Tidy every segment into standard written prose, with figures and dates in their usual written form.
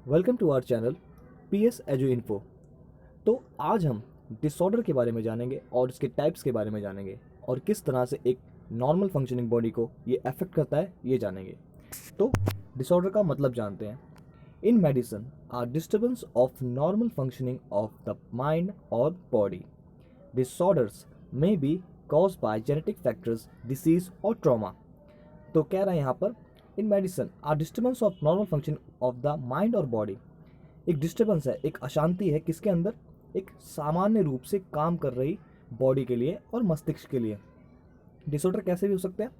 Welcome to our channel PS edu info. तो आज हम डिसऑर्डर के बारे में जानेंगे और इसके टाइप्स के बारे में जानेंगे और किस तरह से एक नॉर्मल फंक्शनिंग बॉडी को ये अफेक्ट करता है ये जानेंगे। तो डिसऑर्डर का मतलब जानते हैं। In medicine are disturbance of normal functioning of the mind और body. Disorders may be cause by genetic factors, disease और ट्रॉमा। तो कह रहा है यहाँ पर in medicine are disturbance of normal function of the mind और बॉडी। एक डिस्टर्बेंस है, एक अशांति है किसके अंदर, एक सामान्य रूप से काम कर रही बॉडी के लिए और मस्तिष्क के लिए। डिसऑर्डर कैसे भी हो सकते हैं,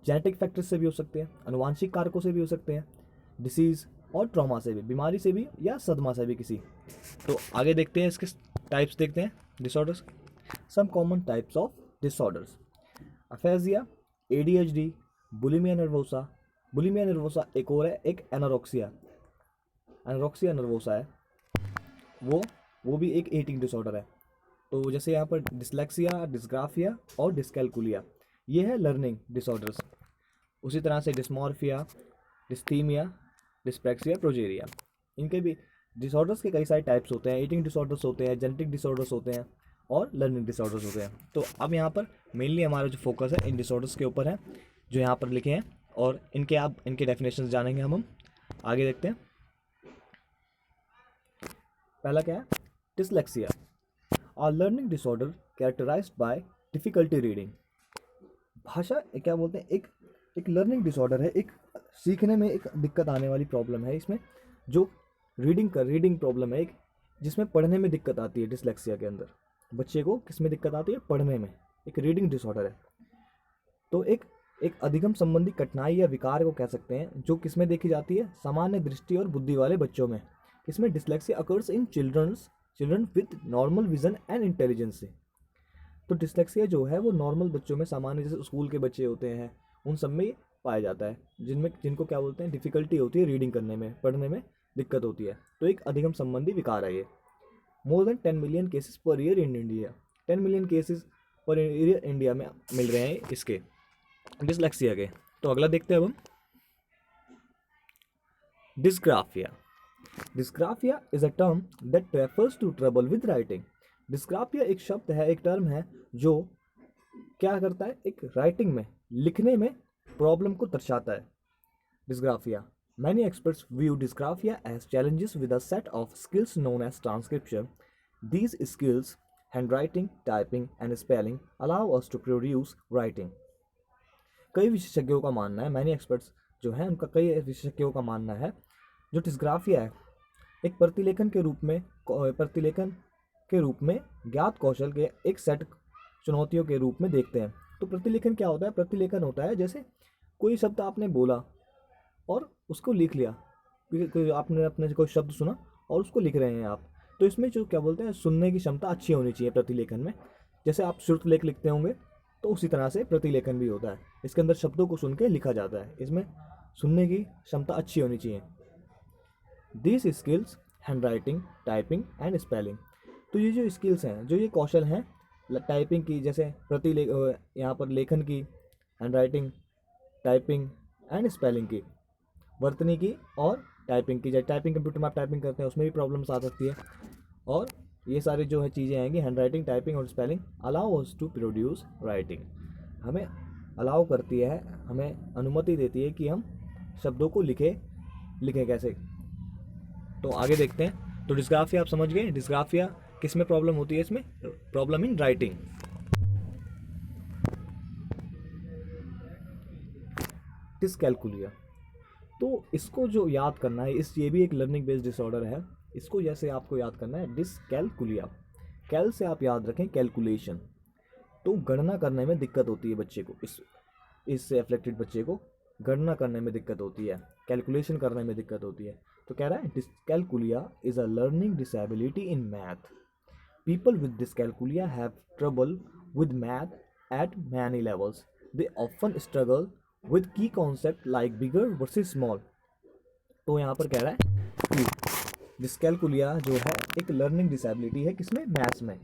जेनेटिक फैक्टर्स से भी हो सकते हैं, अनुवांशिक कारकों से भी हो सकते हैं, डिसीज और ट्रॉमा से भी, बीमारी से भी या सदमा से भी किसी। तो आगे देखते हैं इसके टाइप्स, देखते हैं disorders. Some common types of disorders: aphasia, ADHD, bulimia nervosa. Bulimia nervosa एक और है, एक एनोरेक्सिया, एनोरेक्सिया नर्वोसा है, वो भी एक ईटिंग डिसऑर्डर है। तो जैसे यहाँ पर डिसलेक्सिया, डिस्ग्राफिया और डिस्कैल्कुलिया, ये है लर्निंग डिसऑर्डर्स। उसी तरह से डिस्मॉर्फिया, डिस्थीमिया, डिस्प्रैक्सिया, प्रोजेरिया, इनके भी डिसऑर्डर्स के कई सारे टाइप्स होते हैं। ईटिंग डिसऑर्डर्स होते हैं, जेनेटिक डिसऑर्डर्स होते हैं और लर्निंग डिसऑर्डर्स होते हैं। तो अब यहाँ पर मेनली हमारा जो फोकस है इन डिसऑर्डर्स के ऊपर है जो यहाँ पर लिखे हैं, और इनके डेफिनेशंस जानेंगे हम आगे देखते हैं। पहला क्या है, डिसलेक्सिया, और learning disorder characterized by difficulty reading. भाषा क्या बोलते हैं, एक लर्निंग डिसऑर्डर है, एक सीखने में एक दिक्कत आने वाली प्रॉब्लम है इसमें, जो रीडिंग प्रॉब्लम है एक, जिसमें पढ़ने में दिक्कत आती है। डिसलेक्सिया के अंदर बच्चे को किस में दिक्कत आती है, पढ़ने में। एक रीडिंग डिसऑर्डर है। तो एक अधिगम संबंधी कठिनाई या विकार को कह सकते हैं, जो किसमें देखी जाती है, सामान्य दृष्टि और बुद्धि वाले बच्चों में। इसमें dyslexia occurs in children with normal vision and intelligence. तो डिसलेक्सिया जो है वो नॉर्मल बच्चों में, सामान्य जैसे स्कूल के बच्चे होते हैं उन सब में पाया जाता है, जिनको क्या बोलते हैं, डिफिकल्टी होती है रीडिंग करने में, पढ़ने में दिक्कत होती है। तो एक अधिगम संबंधी विकार है ये। More than 10 million cases per year in India. 10 million cases per year India में मिल रहे हैं इसके, डिसलेक्सिया के। तो अगला देखते हैं अब हम, dysgraphia. Dysgraphia is a term that refers to trouble with writing. Dysgraphia एक शब्द है, एक टर्म है जो क्या करता है, एक राइटिंग में, लिखने में प्रॉब्लम को दर्शाता है। Dysgraphia, many experts view dysgraphia as challenges with a set of skills known as transcription. These skills, hand writing, typing and spelling, allow us to produce writing. कई विशेषज्ञों का मानना है, मैनी एक्सपर्ट्स जो है उनका, कई विशेषज्ञों का मानना है, जो डिस्ग्राफिया है एक प्रतिलेखन के रूप में ज्ञात कौशल के एक सेट चुनौतियों के रूप में देखते हैं। तो प्रतिलेखन क्या होता है, प्रतिलेखन होता है जैसे कोई शब्द आपने बोला और उसको लिख लिया, आपने अपने कोई शब्द सुना और उसको लिख रहे हैं आप। तो इसमें जो क्या बोलते हैं, सुनने की क्षमता अच्छी होनी चाहिए प्रतिलेखन में। जैसे आप श्रुतलेख लिखते होंगे तो उसी तरह से प्रतिलेखन भी होता है, इसके अंदर शब्दों को सुन के लिखा जाता है, इसमें सुनने की क्षमता अच्छी होनी चाहिए। This skills, hand writing, typing and spelling. तो ये जो स्किल्स हैं, जो ये कौशल हैं टाइपिंग की, जैसे यहाँ पर लेखन की, hand writing, typing and spelling की, वर्तनी की और टाइपिंग की। जैसे टाइपिंग, कंप्यूटर में आप टाइपिंग करते हैं उसमें भी प्रॉब्लम्स आ सकती है। और ये सारी जो है चीज़ें आएंगी, हैंड राइटिंग, टाइपिंग और spelling, allow us to produce writing. हमें अलाउ करती है, हमें अनुमति देती है कि हम शब्दों को लिखें कैसे। तो आगे देखते हैं। तो डिस्ग्राफिया आप समझ गए, डिस्ग्राफिया किस में प्रॉब्लम होती है, इसमें प्रॉब्लम इन राइटिंग। डिस्कैल्कुलिया, तो इसको जो याद करना है, ये भी एक लर्निंग बेस्ड डिसऑर्डर है। इसको जैसे आपको याद करना है, डिस्कैल्कुलिया, कैल से आप याद रखें कैलकुलेशन। तो गणना करने में दिक्कत होती है बच्चे को, इससे अफेक्टेड बच्चे को गणना करने में दिक्कत होती है, कैलकुलेशन करने में दिक्कत होती है। तो कह रहा है dyscalculia is a learning disability in math. People with dyscalculia have trouble with math at many levels. They often struggle with key concept like bigger versus small. तो यहाँ पर कह रहा है कि डिस्कैल्कुलिया जो है एक लर्निंग डिसेबिलिटी है, किसमें, मैथ्स में।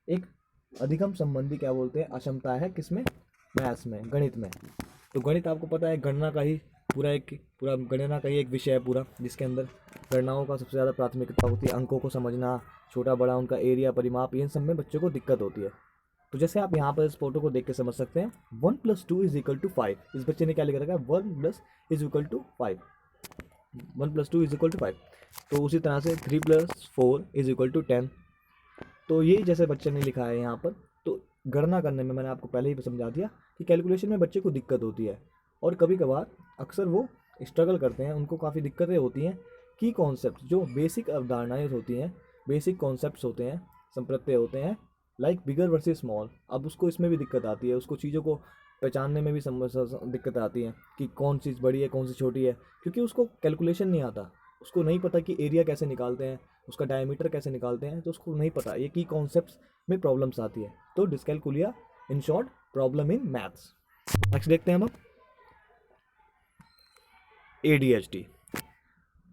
एक अधिगम संबंधी क्या बोलते हैं, अक्षमता है, किसमें, मैथ्स में, गणित में। तो गणित आपको पता है गणना का ही पूरा गणना का ही एक विषय है पूरा, जिसके अंदर गणनाओं का सबसे ज़्यादा प्राथमिकता होती है। अंकों को समझना, छोटा बड़ा उनका एरिया, परिमाप, इन सब में बच्चों को दिक्कत होती है। तो जैसे आप यहाँ पर इस फोटो को देख के समझ सकते हैं, 1+2=5। इस बच्चे ने क्या लिख रखा है, 1+5। 1+2=5। तो उसी तरह से 3+4=10। तो ये जैसे बच्चे ने लिखा है यहाँ पर, तो गणना करने में मैंने आपको पहले ही समझा दिया कि कैलकुलेशन में बच्चे को दिक्कत होती है, और कभी कभार अक्सर वो स्ट्रगल करते हैं, उनको काफ़ी दिक्कतें होती हैं। की कॉन्सेप्ट, जो बेसिक अवधारणाएं होती हैं, बेसिक कॉन्सेप्ट्स होते हैं, संप्रत्यय होते हैं, लाइक बिगर वर्सेस स्मॉल, अब उसको इसमें भी दिक्कत आती है, उसको चीज़ों को पहचानने में भी दिक्कत आती है कि कौन चीज़ बड़ी है कौन सी छोटी है, क्योंकि उसको कैलकुलेशन नहीं आता, उसको नहीं पता कि एरिया कैसे निकालते हैं, उसका डायमीटर कैसे निकालते हैं, तो उसको नहीं पता, ये की कॉन्सेप्ट्स में प्रॉब्लम्स आती है। तो dyscalculia, in short, problem in maths. Next देखते हैं हम ADHD,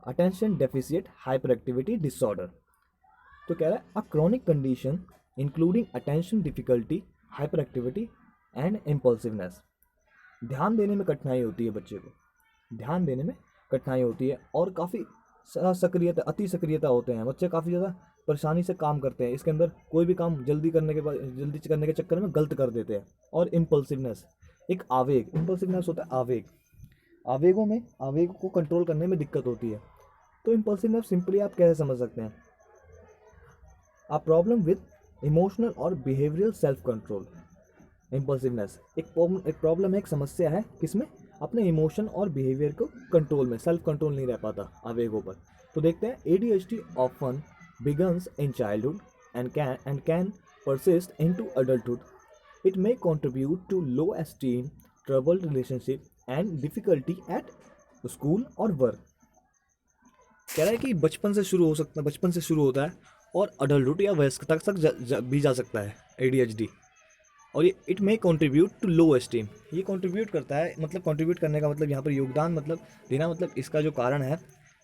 attention deficit hyper activity disorder. तो कह रहा है a chronic condition including attention difficulty, hyper activity and impulsiveness. ध्यान देने में कठिनाई होती है बच्चे को, ध्यान देने में कठिनाई होती है, और काफ़ी सक्रियता, अति सक्रियता होते हैं बच्चे, काफ़ी ज़्यादा परेशानी से काम करते हैं। इसके अंदर कोई भी काम जल्दी करने के चक्कर में गलत कर देते हैं। और इम्पल्सिवनेस, एक आवेग, इम्पल्सिवनेस होता है आवेग, आवेगों को कंट्रोल करने में दिक्कत होती है। तो इम्पल्सिवनेस सिंपली आप कैसे समझ सकते हैं, अ प्रॉब्लम विद इमोशनल और बिहेवियरल सेल्फ कंट्रोल। इम्पल्सिवनेस एक प्रॉब्लम है, एक समस्या है, किसमें, अपने इमोशन और बिहेवियर को कंट्रोल में, सेल्फ कंट्रोल नहीं रह पाता आवेगों पर। तो देखते हैं, ADHD often begins in childhood and can persist into adulthood. It may contribute to low esteem, troubled relationship, and difficulty at school or work. कह रहा है कि बचपन से शुरू हो सकता है, बचपन से शुरू होता है और अडल्टहुड या वयस्कता तक भी जा सकता है ADHD। और ये it may contribute to low esteem, ये कंट्रीब्यूट करता है, मतलब कंट्रीब्यूट करने का मतलब यहाँ पर योगदान, मतलब देना, मतलब इसका जो कारण है,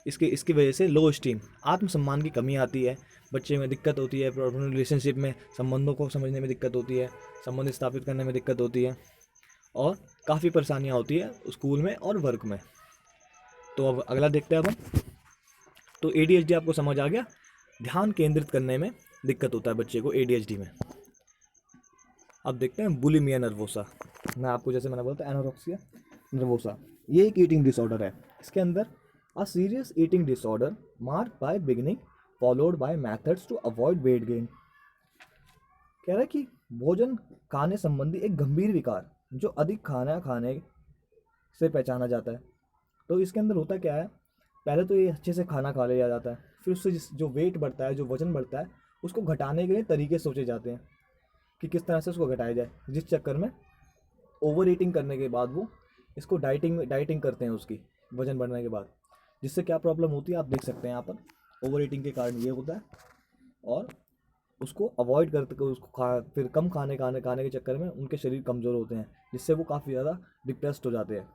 इसकी वजह से लो एस्टीम, आत्मसम्मान की कमी आती है, बच्चे में दिक्कत होती है, प्रोफेशनल रिलेशनशिप में संबंधों को समझने में दिक्कत होती है, संबंध स्थापित करने में दिक्कत होती है, और काफ़ी परेशानियाँ होती है स्कूल में और वर्क में। तो अब अगला देखते हैं अब हम। तो ADHD आपको समझ आ गया, ध्यान केंद्रित करने में दिक्कत होता है बच्चे को ADHD में। अब देखते हैं बुलिमिया नर्वोसा। मैं आपको जैसे मैंने बोला था एनोरेक्सिया नर्वोसा, ये एक ईटिंग डिसऑर्डर है। इसके अंदर a serious eating disorder marked by beginning followed by methods to avoid weight gain. कह रहा है कि भोजन खाने संबंधी एक गंभीर विकार जो अधिक खाना खाने से पहचाना जाता है। तो इसके अंदर होता क्या है, पहले तो ये अच्छे से खाना खा लिया जाता है, फिर उससे जो वेट बढ़ता है, जो वजन बढ़ता है, उसको घटाने के लिए तरीके सोचे जाते हैं कि किस तरह से उसको घटाया जाए, जिस चक्कर में ओवर ईटिंग करने के बाद वो इसको डाइटिंग करते हैं उसकी, वजन बढ़ने के बाद। जिससे क्या प्रॉब्लम होती है आप देख सकते हैं यहाँ पर, ओवर ईटिंग के कारण ये होता है, और उसको अवॉइड करते, उसको फिर कम खाने के चक्कर में उनके शरीर कमज़ोर होते हैं, जिससे वो काफ़ी ज़्यादा डिप्रेस्ड हो जाते हैं।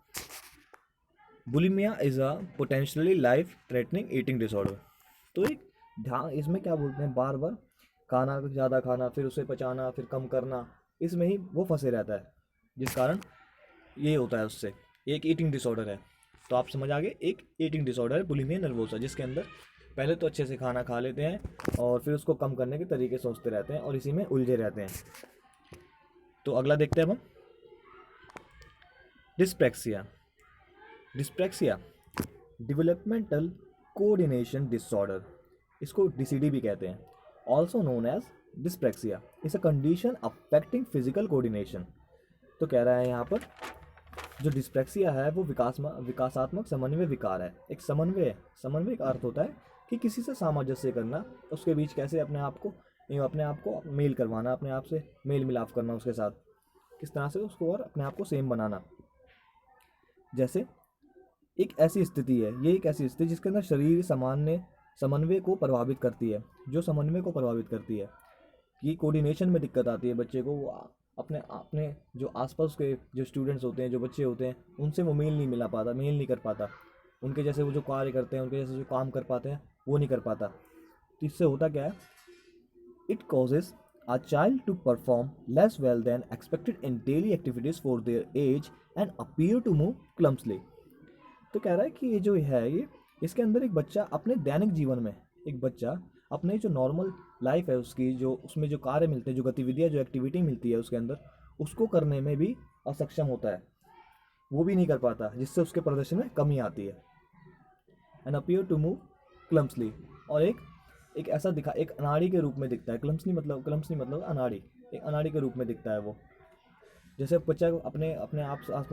Bulimia is a potentially life threatening eating disorder. तो एक ध्यान, इसमें क्या बोलते हैं, बार बार खाना, ज़्यादा खाना, फिर उसे पचाना, फिर कम करना, इसमें ही वो फंसे रहता है, जिस कारण ये होता है उससे। एक ईटिंग डिसऑर्डर है, तो आप समझ आ गए, एक ईटिंग डिसऑर्डर है बुलिमिया नर्वोसा, जिसके अंदर पहले तो अच्छे से खाना खा लेते हैं और फिर उसको कम करने के तरीके सोचते रहते हैं और इसी में उलझे रहते हैं। तो अगला देखते हैं हम, dyspraxia. Dyspraxia developmental coordination disorder, इसको DCD भी कहते हैं, also known as dyspraxia, is a condition affecting physical coordination. तो कह रहा है यहाँ पर जो डिस्प्रैक्सिया है वो विकासात्मक समन्वय विकार है। एक समन्वय का अर्थ होता है कि किसी से सामंजस्य करना, उसके बीच कैसे अपने आप को मेल करवाना, अपने आप से मेल मिलाप करना उसके साथ, किस तरह से उसको और अपने आप को सेम बनाना। जैसे एक ऐसी स्थिति है, ये एक ऐसी स्थिति जिसके अंदर शरीर समन्वय को प्रभावित करती है, जो समन्वय को प्रभावित करती है, कि कोऑर्डिनेशन में दिक्कत आती है बच्चे को, वो अपने अपने जो आसपास के जो स्टूडेंट्स होते हैं, जो बच्चे होते हैं, उनसे वो मेल नहीं कर पाता, उनके जैसे वो जो कार्य करते हैं, उनके जैसे जो काम कर पाते हैं वो नहीं कर पाता। तो इससे होता क्या है, it causes a child to perform less well than expected in daily activities for their age and appear to move clumsily. तो कह रहा है कि ये जो है ये इसके अंदर एक बच्चा अपने दैनिक जीवन में, एक बच्चा अपने जो नॉर्मल लाइफ है उसकी, जो उसमें जो कार्य मिलते हैं, जो गतिविधियाँ, जो एक्टिविटी मिलती है उसके अंदर, उसको करने में भी असक्षम होता है, वो भी नहीं कर पाता, जिससे उसके प्रदर्शन में कमी आती है। एंड अपीयर टू मूव क्लम्सली, और एक ऐसा दिखा, एक अनाड़ी के रूप में दिखता है। क्लम्सली मतलब अनाड़ी, एक अनाड़ी के रूप में दिखता है वो। जैसे बच्चा अपने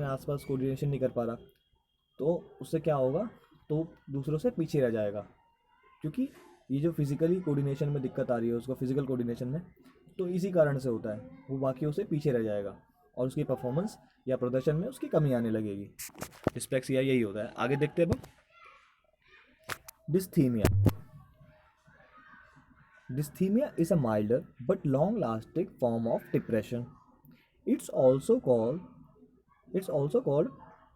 आसपास कोऑर्डिनेशन नहीं कर पा रहा, तो उससे क्या होगा, तो दूसरों से पीछे रह जाएगा, क्योंकि ये जो फिजिकली कोऑर्डिनेशन में दिक्कत आ रही है उसको, फिजिकल कोऑर्डिनेशन में, तो इसी कारण से होता है, वो बाकियों से पीछे रह जाएगा और उसकी परफॉर्मेंस या प्रदर्शन में उसकी कमी आने लगेगी। डिस्पेक्सिया यही होता है। आगे देखते हैं अब dysthymia. Dysthymia is a milder but long-lasting form of depression. It's also called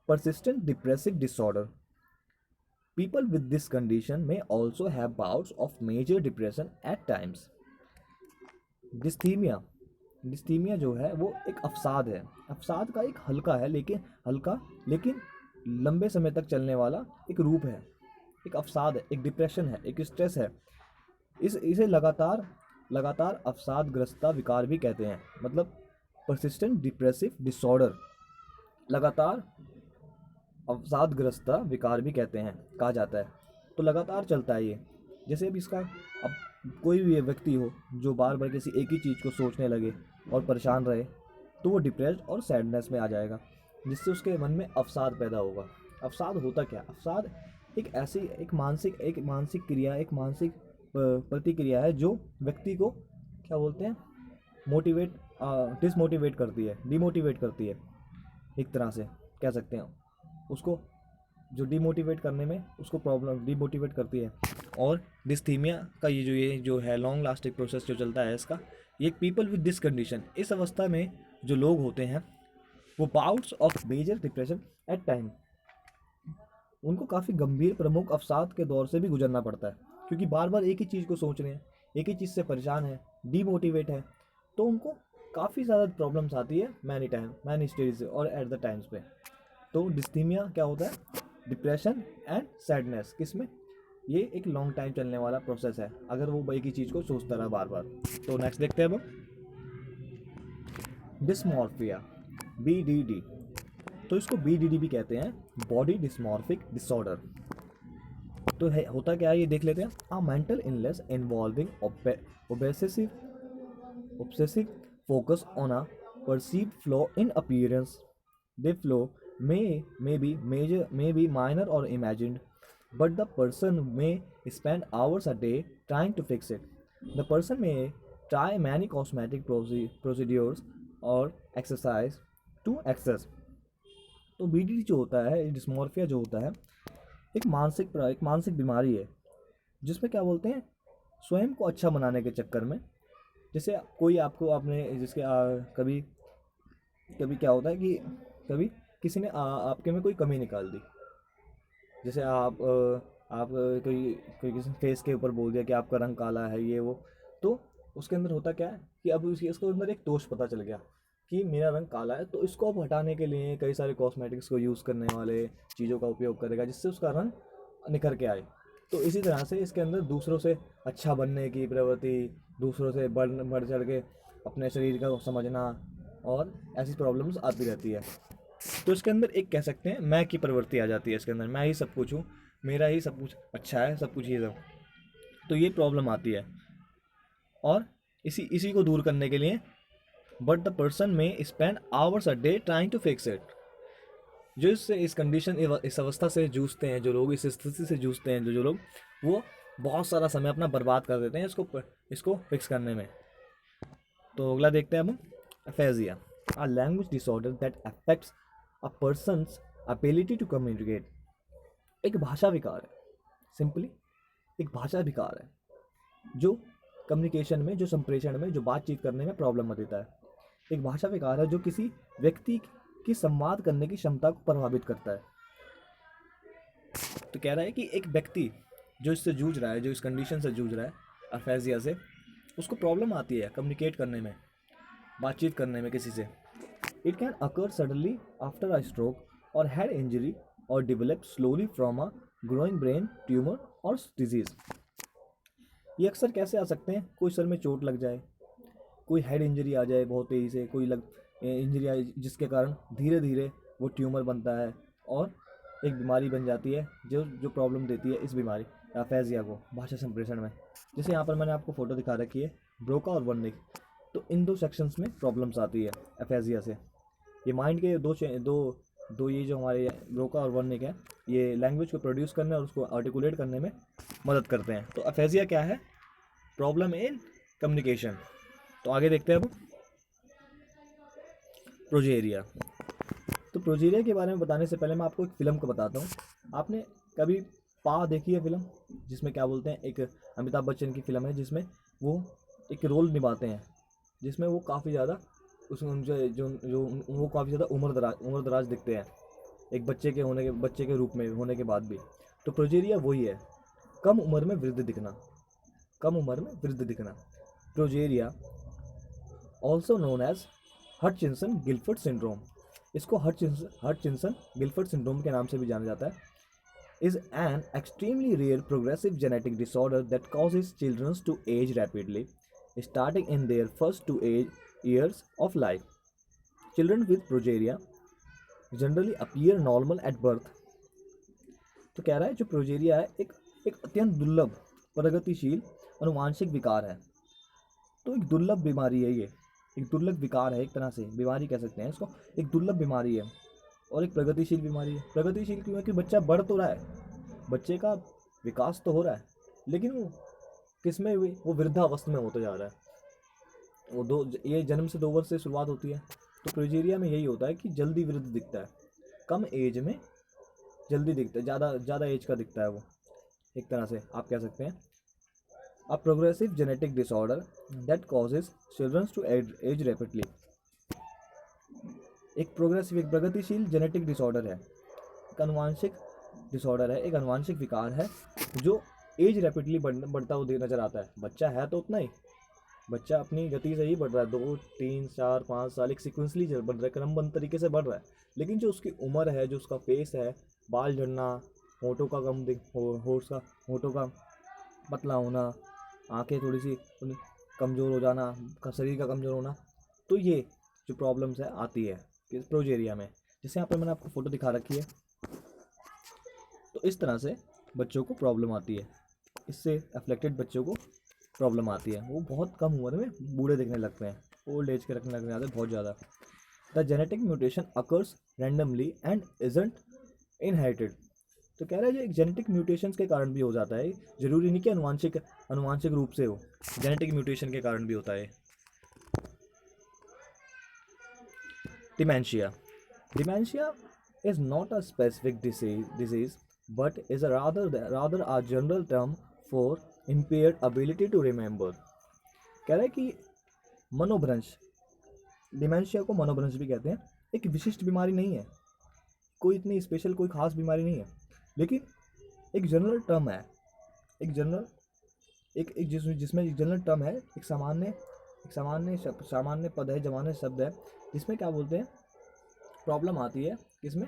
persistent depressive disorder. People with this condition may also have bouts of major depression at times. Dysthymia dysthymia जो है वो एक अवसाद है। अवसाद का एक हल्का लेकिन लंबे समय तक चलने वाला एक रूप है। एक अवसाद है, एक डिप्रेशन है, एक स्ट्रेस है। इसे लगातार अवसादग्रस्तता विकार भी कहते हैं। मतलब परसिस्टेंट डिप्रेसिव डिसऑर्डर, लगातार अवसादग्रस्तता विकार भी कहा जाता है। तो लगातार चलता है ये। जैसे अब कोई भी व्यक्ति हो जो बार बार किसी एक ही चीज़ को सोचने लगे और परेशान रहे, तो वो डिप्रेस्ड और सैडनेस में आ जाएगा, जिससे उसके मन में अवसाद पैदा होगा। अवसाद होता क्या? अवसाद एक मानसिक क्रिया, एक मानसिक प्रतिक्रिया है जो व्यक्ति को क्या बोलते हैं, डिसमोटिवेट करती है, डिमोटिवेट करती है, एक तरह से कह सकते हैं उसको, जो डिमोटिवेट करने में उसको प्रॉब्लम डिमोटिवेट करती है। और डिस्थीमिया का ये जो है लॉन्ग लास्टिंग प्रोसेस जो चलता है इसका, ये पीपल विद दिस कंडीशन, इस अवस्था में जो लोग होते हैं वो bouts of major depression at time, उनको काफ़ी गंभीर प्रमुख अवसाद के दौर से भी गुजरना पड़ता है, क्योंकि बार बार एक ही चीज़ को सोच रहे हैं, एक ही चीज़ से परेशान है, डीमोटिवेट है, तो उनको काफ़ी ज़्यादा प्रॉब्लम्स आती है मैनी स्टेज और एट द टाइम्स पे। तो डिस्थीमिया क्या होता है? डिप्रेशन एंड सैडनेस, किसमें? ये एक लॉन्ग टाइम चलने वाला प्रोसेस है, अगर वो एक ही चीज़ को सोचता रहा बार बार। तो नेक्स्ट देखते हैं अब डिस्मॉर्फिया, BDD। तो इसको BDD भी कहते हैं, बॉडी डिस्मॉर्फिक डिसऑर्डर। तो होता क्या है ये देख लेते हैं। अ mental illness involving obsessive focus on a perceived flaw in appearance. The flaw may be minor or imagined, but the person may spend hours a day trying to fix it. The person may try many cosmetic procedures or exercise to access. तो BDD जो होता है, dysmorphia जो होता है, एक मानसिक बीमारी है, जिसमें क्या बोलते हैं, स्वयं को अच्छा बनाने के चक्कर में, जैसे कोई आपको आपने जिसके कभी कभी क्या होता है कि कभी किसी ने आपके में कोई कमी निकाल दी, जैसे कोई किसी फेस के ऊपर बोल दिया कि आपका रंग काला है, ये वो, तो उसके अंदर होता क्या है कि अब इसको अंदर एक दोष पता चल गया कि मेरा रंग काला है, तो इसको अब हटाने के लिए कई सारे कॉस्मेटिक्स को यूज़ करने वाले चीज़ों का उपयोग करेगा, जिससे उसका रंग निखर के आए। तो इसी तरह से इसके अंदर दूसरों से अच्छा बनने की प्रवृत्ति, दूसरों से बढ़ चढ़ के अपने शरीर का समझना, और ऐसी प्रॉब्लम्स आती रहती है। तो इसके अंदर एक कह सकते हैं मैं की प्रवृत्ति आ जाती है इसके अंदर, मैं ही सब कुछ हूँ, मेरा ही सब कुछ अच्छा है, सब कुछ ये सब, तो ये प्रॉब्लम आती है। और इसी को दूर करने के लिए but the person may spend hours a day trying to fix it, जो इस अवस्था से जूझते हैं, जो लोग इस स्थिति से जूझते हैं, जो लोग, वो बहुत सारा समय अपना बर्बाद कर देते हैं इसको फिक्स करने में। तो अगला देखते हैं हम, aphasia, a language disorder that affects a person's ability to communicate. एक भाषा विकार है, सिंपली एक भाषा विकार है जो कम्युनिकेशन में, जो संप्रेषण में, जो बातचीत करने में प्रॉब्लम देता है। एक भाषा विकार है जो किसी व्यक्ति की संवाद करने की क्षमता को प्रभावित करता है। तो कह रहा है कि एक व्यक्ति जो इससे जूझ रहा है, जो इस कंडीशन से जूझ रहा है, अफेजिया से, उसको प्रॉब्लम आती है कम्युनिकेट करने में, बातचीत करने में किसी से। It can occur suddenly after a stroke और हेड इंजरी और develop slowly from a growing brain tumor और disease। ये अक्सर कैसे आ सकते हैं? कोई सर में चोट लग जाए, कोई हेड इंजरी आ जाए बहुत तेज़ी से, कोई इंजरी आए जिसके कारण धीरे धीरे वो ट्यूमर बनता है और एक बीमारी बन जाती है जो जो प्रॉब्लम देती है इस बीमारी एफेजिया को भाषा संप्रेषण में। जैसे यहाँ पर मैंने आपको फ़ोटो दिखा रखी है, ब्रोका और वर्निक। तो इन दो सेक्शंस में प्रॉब्लम्स आती है एफेजिया से। ये माइंड के दो ये जो हमारे ब्रोका और वर्निक है, ये लैंग्वेज को प्रोड्यूस करने और उसको आर्टिकुलेट करने में मदद करते हैं। तो एफेजिया क्या है? Problem in communication. तो आगे देखते हैं अब प्रोजेरिया। तो प्रोजेरिया के बारे में बताने से पहले मैं आपको एक फ़िल्म को बताता हूँ। आपने कभी पा देखी है फ़िल्म? जिसमें क्या बोलते हैं, एक अमिताभ बच्चन की फ़िल्म है जिसमें वो एक रोल निभाते हैं, जिसमें वो काफ़ी ज़्यादा उसमें उनसे जो जो वो काफ़ी ज़्यादा उम्र दराज दिखते हैं एक बच्चे के रूप में होने के बाद भी। तो प्रोजेरिया वही है, कम उम्र में वृद्ध दिखना, कम उम्र में वृद्ध दिखना। Progeria also known as Hutchinson Gilford syndrome, इसको हटचिंसन गिलफर्ड सिंड्रोम के नाम से भी जाना जाता है, is an extremely rare progressive genetic disorder that causes children to age rapidly, starting in their first 2 years of life. Children with progeria generally appear normal at birth. तो कह रहा है जो प्रोजेरिया है एक अत्यंत दुर्लभ प्रगतिशील अनुवांशिक विकार है। तो एक दुर्लभ बीमारी है ये, एक दुर्लभ विकार है, एक तरह से बीमारी कह सकते हैं इसको। एक दुर्लभ बीमारी है और एक प्रगतिशील बीमारी है। प्रगतिशील क्यों है? कि बच्चा बढ़ तो रहा है, बच्चे का विकास तो हो रहा है, लेकिन वो किस में हुई? वो वृद्धावस्था में होता जा रहा है। ये जन्म से 2 वर्ष से शुरुआत होती है। तो प्रोजेरिया में यही होता है कि जल्दी वृद्ध दिखता है, कम एज में जल्दी दिखता है, ज़्यादा एज का दिखता है वो, एक तरह से आप कह सकते हैं। A progressive genetic disorder that causes children to age rapidly. एक प्रगतिशील जेनेटिक डिसऑर्डर है, एक अनुवांशिक डिसऑर्डर है, एक अनुवांशिक विकार है जो एज रैपिडली बढ़ता हुआ नजर आता है। बच्चा है तो उतना ही, बच्चा अपनी गति से ही बढ़ रहा है, 2 3 4 5 साल एक सिक्वेंसली बढ़ रहा है, क्रमबद्ध तरीके से बढ़ रहा है। लेकिन जो उसकी उम्र है, जो उसका फेस है, बाल झड़ना, होठों का होठों का पतला होना, आंखें थोड़ी सी कमज़ोर हो जाना, शरीर का कमज़ोर होना, तो ये जो प्रॉब्लम्स है आती है प्रोजेरिया में। जैसे यहाँ पर मैंने आपको फ़ोटो दिखा रखी है। तो इस तरह से बच्चों को प्रॉब्लम आती है, इससे अफेक्टेड बच्चों को प्रॉब्लम आती है। वो बहुत कम उम्र में बूढ़े दिखने लगते हैं, ओल्ड एज के रखने लग जाते हैं बहुत ज़्यादा। The genetic mutation occurs randomly and isn't inherited. तो कह रहा है जो एक जेनेटिक म्यूटेशंस के कारण भी हो जाता है, ज़रूरी नहीं कि अनुवांशिक रूप से हो, जेनेटिक म्यूटेशन के कारण भी होता है। Dementia is not a specific disease but is rather a general term for impaired ability to remember। कह रहा है कि मनोभ्रंश, डिमेंशिया को मनोभ्रंश भी कहते हैं, एक विशिष्ट बीमारी नहीं है, कोई इतनी स्पेशल कोई खास बीमारी नहीं है, लेकिन एक जनरल टर्म है, जिसमें एक जनरल टर्म है, एक सामान्य पद है, जमाने शब्द है, जिसमें क्या बोलते हैं, प्रॉब्लम आती है किसमें?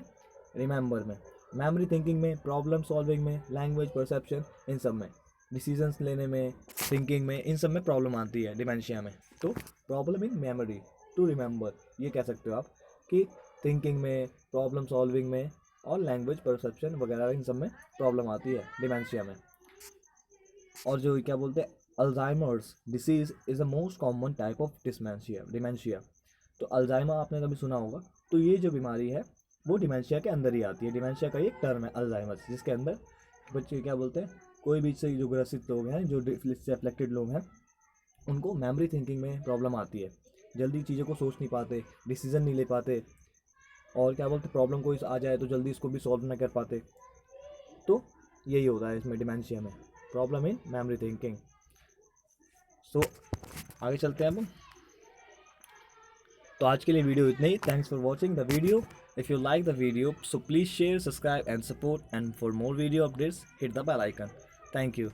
रिमेंबर में, मेमोरी थिंकिंग में, प्रॉब्लम सॉल्विंग में, लैंग्वेज परसेप्शन, इन सब में, डिसीजंस लेने में, थिंकिंग में, इन सब में प्रॉब्लम आती है डिमेंशिया में। तो problem in memory to remember, ये कह सकते हो आप कि थिंकिंग में, प्रॉब्लम सॉल्विंग में और लैंग्वेज परसेप्शन वगैरह इन सब में प्रॉब्लम आती है डिमेंशिया में। और जो क्या बोलते हैं, Alzheimer's disease is the most common type of dementia. तो अल्जाइमर आपने कभी सुना होगा। तो ये जो बीमारी है वो डिमेंशिया के अंदर ही आती है। डिमेंशिया का एक टर्म है अल्जाइमर्स, जिसके अंदर बच्चे क्या बोलते हैं, कोई भी से जो ग्रसित लोग हैं, जो इससे अफेक्टेड लोग हैं, उनको मेमोरी थिंकिंग में प्रॉब्लम आती है, जल्दी चीज़ों को सोच नहीं पाते, डिसीजन नहीं ले पाते, और क्या बोलते प्रॉब्लम कोई आ जाए तो जल्दी इसको भी सॉल्व ना कर पाते। तो यही होता है इसमें डिमेंशिया में, प्रॉब्लम इन मेमोरी थिंकिंग। सो आगे चलते हैं अब। तो आज के लिए वीडियो इतना ही। Thanks for watching the video. If you like the video so please share, subscribe and support, and for more video updates hit the bell icon. Thank you.